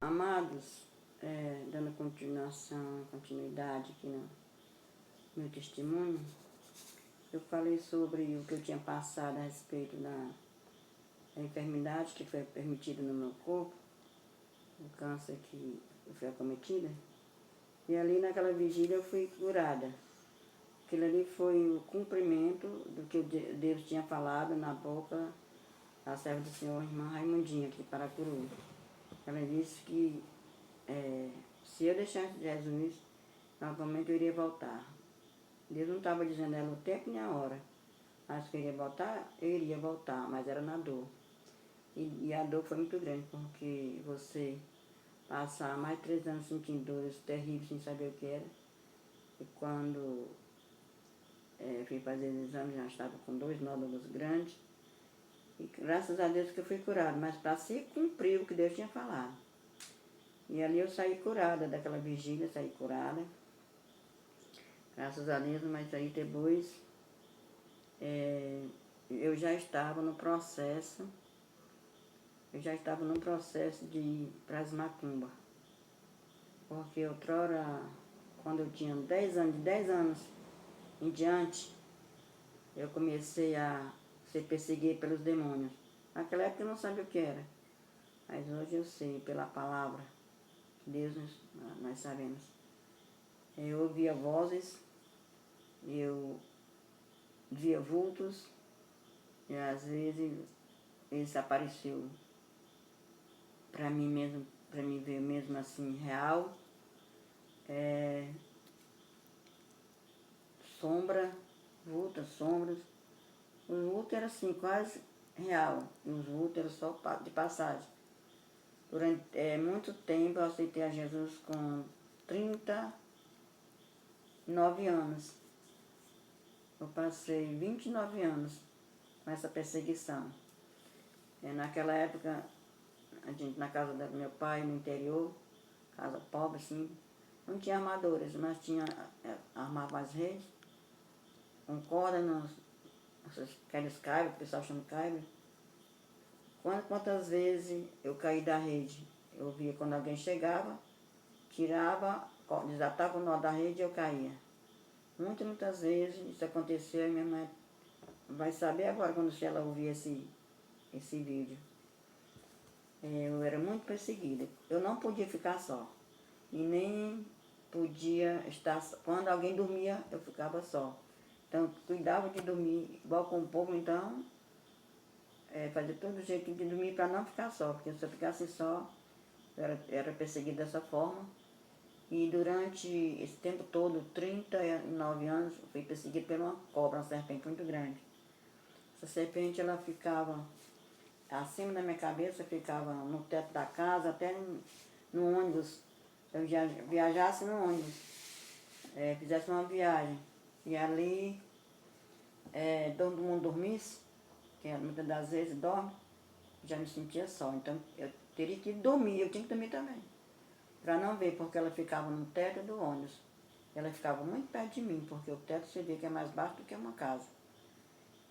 Amados, dando continuidade aqui no meu testemunho, eu falei sobre o que eu tinha passado a respeito da enfermidade que foi permitida no meu corpo, o câncer que foi acometida, e ali naquela vigília eu fui curada. Aquilo ali foi o cumprimento do que Deus tinha falado na boca da serva do Senhor, irmã Raimundinha, aqui para Paracuru. Ela disse que se eu deixasse Jesus, novamente eu iria voltar. Deus não estava dizendo a ela o tempo nem a hora, mas que eu iria voltar, eu iria voltar, mas era na dor. E a dor foi muito grande, porque você passar mais de 3 anos sentindo dores terríveis, sem saber o que era, e quando fui fazer os exames, já estava com 2 nódulos grandes, e graças a Deus que eu fui curada, mas para se cumprir o que Deus tinha falado. E ali eu saí curada daquela vigília, saí curada, graças a Deus, mas aí depois eu já estava no processo, de ir para as macumbas. Porque outrora, quando eu tinha 10 anos, de 10 anos em diante, eu comecei a ser perseguida pelos demônios. Naquela época eu não sabia o que era, mas hoje eu sei, pela palavra de Deus, nós sabemos. Eu ouvia vozes, eu via vultos, e às vezes eles apareceu para mim mesmo, para mim ver mesmo assim real. Sombras. O vulto era assim, quase real. E os vultos eram só de passagem. Durante muito tempo eu aceitei a Jesus com 39 anos. Eu passei 29 anos com essa perseguição. Naquela época, a gente na casa do meu pai, no interior, casa pobre, assim, não tinha armadores, mas tinha, armava as redes, com corda, aqueles caibros, o pessoal chama de caibro. Quantas vezes eu caí da rede? Eu via quando alguém chegava, tirava, desatava o nó da rede e eu caía. Muitas vezes isso aconteceu e minha mãe vai saber agora quando ela ouvir esse vídeo. Eu era muito perseguida. Eu não podia ficar só. E nem podia estar... Quando alguém dormia, eu ficava só. Então, cuidava de dormir igual com o povo, então... fazia todo jeito de dormir para não ficar só. Porque se eu ficasse só, eu era perseguida dessa forma. E durante esse tempo todo, 39 anos, eu fui perseguida por uma cobra, uma serpente muito grande. Essa serpente, ela ficava acima da minha cabeça, ficava no teto da casa, até no ônibus. Eu viajasse no ônibus, fizesse uma viagem. E ali, todo mundo dormisse, que muitas das vezes dorme, já me sentia só. Então, eu teria que dormir, eu tinha que dormir também. Para não ver, porque ela ficava no teto do ônibus. Ela ficava muito perto de mim, porque o teto você vê que é mais baixo do que uma casa.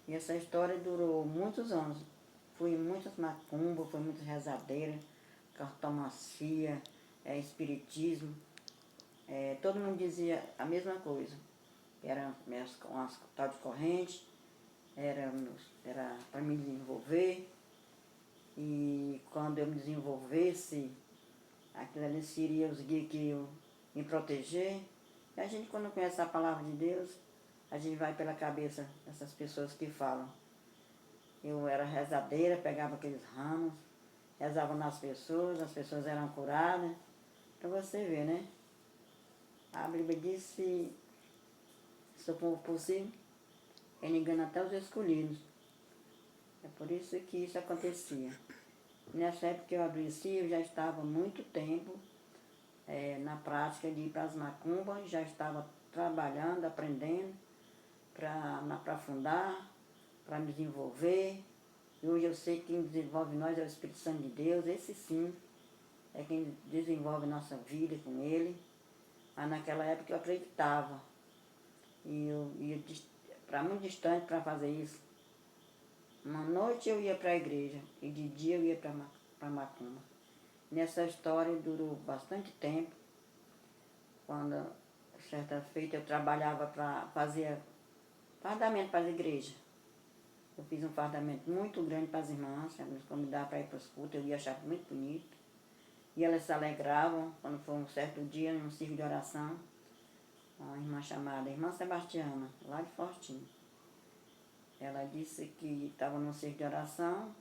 E essa história durou muitos anos. Fui em muitas macumbas, fui em muitas rezadeiras, cartomancia, espiritismo. Todo mundo dizia a mesma coisa. Era umas tal de corrente, era para me desenvolver. E quando eu me desenvolvesse, aquilo ali seria os guias que iam me proteger. E a gente, quando conhece a palavra de Deus, a gente vai pela cabeça dessas pessoas que falam. Eu era rezadeira, pegava aqueles ramos, rezava nas pessoas, as pessoas eram curadas. Para você ver, né? A Bíblia diz se for possível, ele engana até os escolhidos. É por isso que isso acontecia. Nessa época que eu adoeci, eu já estava há muito tempo na prática de ir para as macumbas, já estava trabalhando, aprendendo, para me aprofundar, para me desenvolver. E hoje eu sei que quem desenvolve nós é o Espírito Santo de Deus, esse sim é quem desenvolve nossa vida com Ele. Mas naquela época eu acreditava. E eu ia para muito distante para fazer isso. Uma noite eu ia para a igreja e de dia eu ia para macumba. Nessa história durou bastante tempo. Quando, certa feita, eu trabalhava para fazer fardamento para as igrejas. Eu fiz um fardamento muito grande para as irmãs, elas me convidavam para ir para os cultos, eu ia achar muito bonito. E elas se alegravam quando foi um certo dia, em um círculo de oração, uma irmã chamada Irmã Sebastiana, lá de Fortinho. Ela disse que estava num círculo de oração,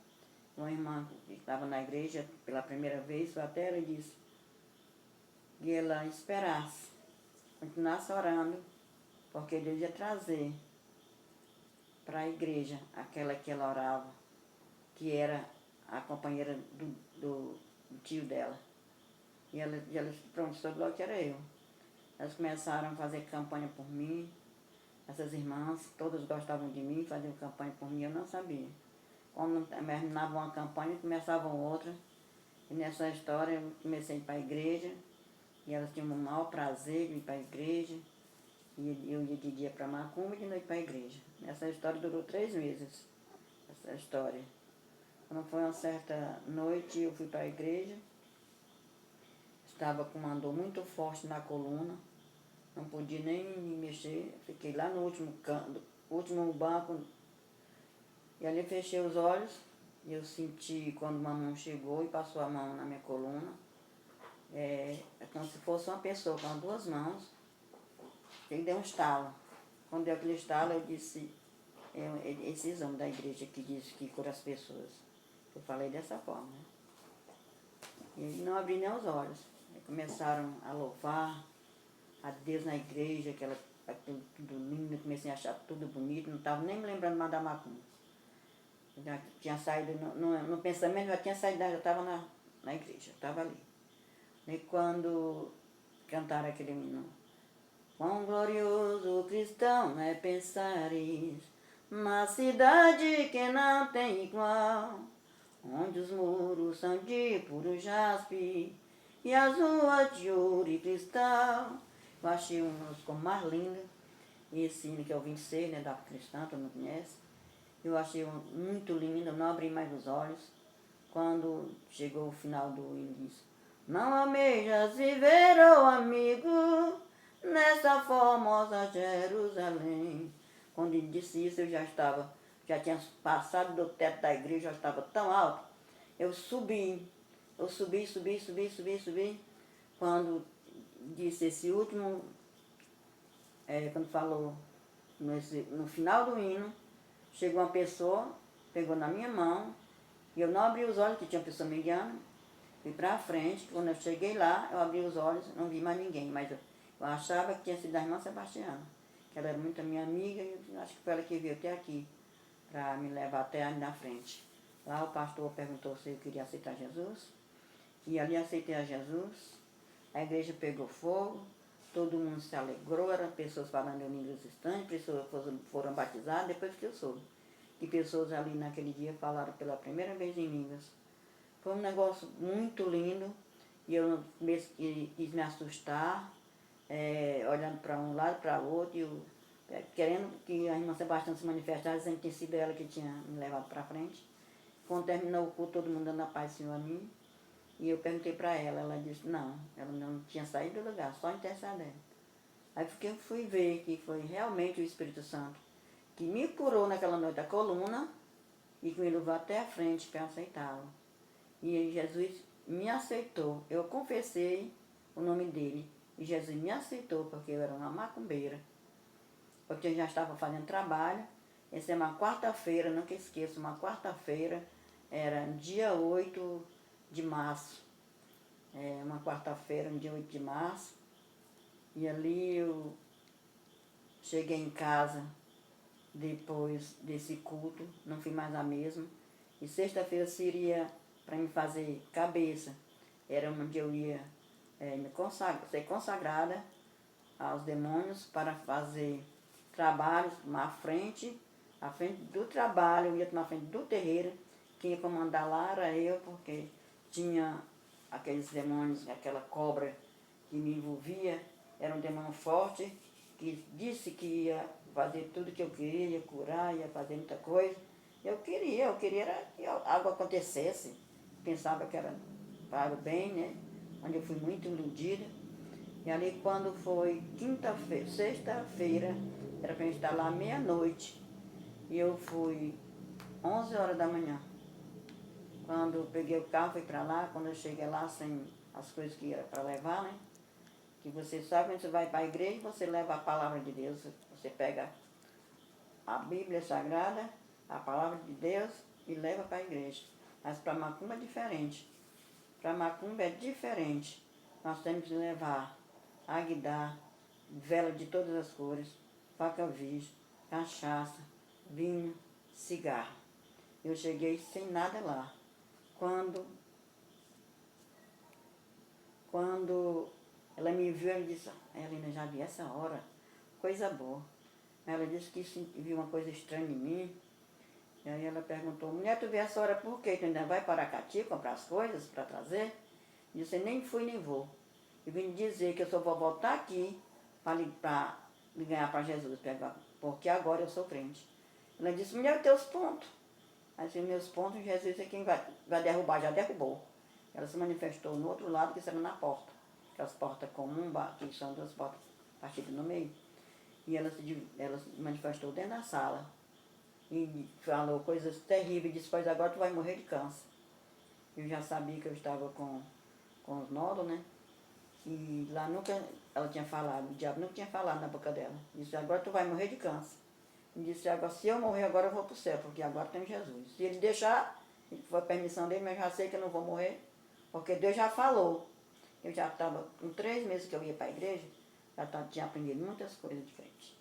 uma irmã que estava na igreja pela primeira vez, foi até ela disse que ela esperasse, continuasse orando, porque Deus ia trazer para a igreja aquela que ela orava, que era a companheira do tio dela. E ela pronto, soube logo que era eu. Elas começaram a fazer campanha por mim, essas irmãs, todas gostavam de mim, faziam campanha por mim, eu não sabia. Quando terminavam uma campanha, começavam outra. E nessa história eu comecei a ir para a igreja, e elas tinham o maior prazer de ir para a igreja. E eu ia de dia para Macumba e de noite para a igreja. Essa história durou 3 meses, essa história. Quando foi uma certa noite, eu fui para a igreja, estava com uma dor muito forte na coluna, não podia nem me mexer, fiquei lá no último canto, último banco, e ali fechei os olhos, e eu senti quando uma mão chegou e passou a mão na minha coluna, é como se fosse uma pessoa com 2 mãos, ele deu um estalo. Quando deu aquele estalo, eu disse, esses homens da igreja que dizem que cura as pessoas. Eu falei dessa forma, né? E não abri nem os olhos. Aí começaram a louvar a Deus na igreja, aquilo tudo lindo, comecei a achar tudo bonito, não estava nem me lembrando mais da macumba. Já tinha saído, no pensamento, já tinha saído, já estava na igreja, estava ali. E quando cantaram aquele hino, quão glorioso cristão é pensares na cidade que não tem igual, onde os muros são de puro jaspe e as ruas de ouro e cristal. Eu achei um dos mais lindo, esse hino que é o 26, né, da cristã, todo mundo conhece. Eu achei muito lindo, eu não abri mais os olhos. Quando chegou o final do hino, disse, não almejas viver, oh amigo, nessa formosa Jerusalém. Quando ele disse isso, eu já tinha passado do teto da igreja, já estava tão alto. Eu subi. Quando disse esse último, quando falou no final do hino, chegou uma pessoa, pegou na minha mão, e eu não abri os olhos, que tinha uma pessoa me guiando, fui para frente. Quando eu cheguei lá, eu abri os olhos, não vi mais ninguém, mas eu achava que tinha sido a irmã Sebastiana, que ela era muito minha amiga, e eu acho que foi ela que veio até aqui, para me levar até ali na frente. Lá o pastor perguntou se eu queria aceitar Jesus, e ali aceitei a Jesus, a igreja pegou fogo, todo mundo se alegrou, eram pessoas falando em línguas estranhas, pessoas foram batizadas, depois que eu soube. E pessoas ali naquele dia falaram pela primeira vez em línguas. Foi um negócio muito lindo, e eu mesmo quis me assustar, olhando para um lado, para o outro, e eu, querendo que a irmã Sebastiana se manifestasse, dizendo que tinha sido ela que tinha me levado para frente. Quando terminou o culto, todo mundo dando a paz do Senhor a mim. E eu perguntei para ela disse não, ela não tinha saído do lugar, só intercedendo. Aí fui ver que foi realmente o Espírito Santo que me curou naquela noite a coluna e que me levou até a frente para aceitá-lo. E Jesus me aceitou, eu confessei o nome dele, e Jesus me aceitou porque eu era uma macumbeira, porque eu já estava fazendo trabalho. Essa é uma quarta-feira, nunca esqueço, uma quarta-feira, era dia 8 de março, uma quarta-feira, no dia 8 de março, e ali eu cheguei em casa depois desse culto, não fui mais a mesma, e sexta-feira seria para me fazer cabeça, era onde eu ia ser consagrada aos demônios para fazer trabalhos à frente do trabalho, eu ia tomar frente do terreiro, quem ia comandar lá era eu, porque tinha aqueles demônios, aquela cobra que me envolvia, era um demônio forte, que disse que ia fazer tudo que eu queria, ia curar, ia fazer muita coisa. Eu queria era que algo acontecesse, pensava que era para o bem, né? Onde eu fui muito iludida. E ali quando foi quinta-feira, sexta-feira, era para gente estar lá meia-noite. E eu fui 11 horas da manhã. Quando eu peguei o carro, fui para lá, quando eu cheguei lá, sem as coisas que era para levar, né? Que você sabe, quando você vai para a igreja, você leva a palavra de Deus. Você pega a Bíblia Sagrada, a palavra de Deus e leva para a igreja. Mas para Macumba é diferente. Para Macumba é diferente. Nós temos que levar aguidar, vela de todas as cores, faca virgem, cachaça, vinho, cigarro. Eu cheguei sem nada lá. Quando ela me viu, ela disse, Helena, já vi essa hora, coisa boa. Ela disse que viu uma coisa estranha em mim. E aí ela perguntou, mulher, tu vê essa hora por quê? Tu ainda vai para Aracati comprar as coisas para trazer? Eu disse, nem fui nem vou. Eu vim dizer que eu só vou voltar aqui para ganhar para Jesus, porque agora eu sou crente. Ela disse, mulher, os teus pontos. Assim, meus pontos, Jesus é quem vai derrubar, já derrubou. Ela se manifestou no outro lado, que era na porta. Aquelas portas comuns, que são duas portas partidas no meio. E ela se manifestou dentro da sala. E falou coisas terríveis. Disse, pois agora tu vai morrer de câncer. Eu já sabia que eu estava com os nódulos, né? E lá nunca ela tinha falado, o diabo nunca tinha falado na boca dela. Disse, agora tu vai morrer de câncer. E disse, agora se eu morrer agora eu vou para o céu, porque agora tem Jesus. Se ele deixar, foi a permissão dele, mas eu já sei que eu não vou morrer, porque Deus já falou. Eu já estava com 3 meses que eu ia para a igreja, tinha aprendido muitas coisas diferentes.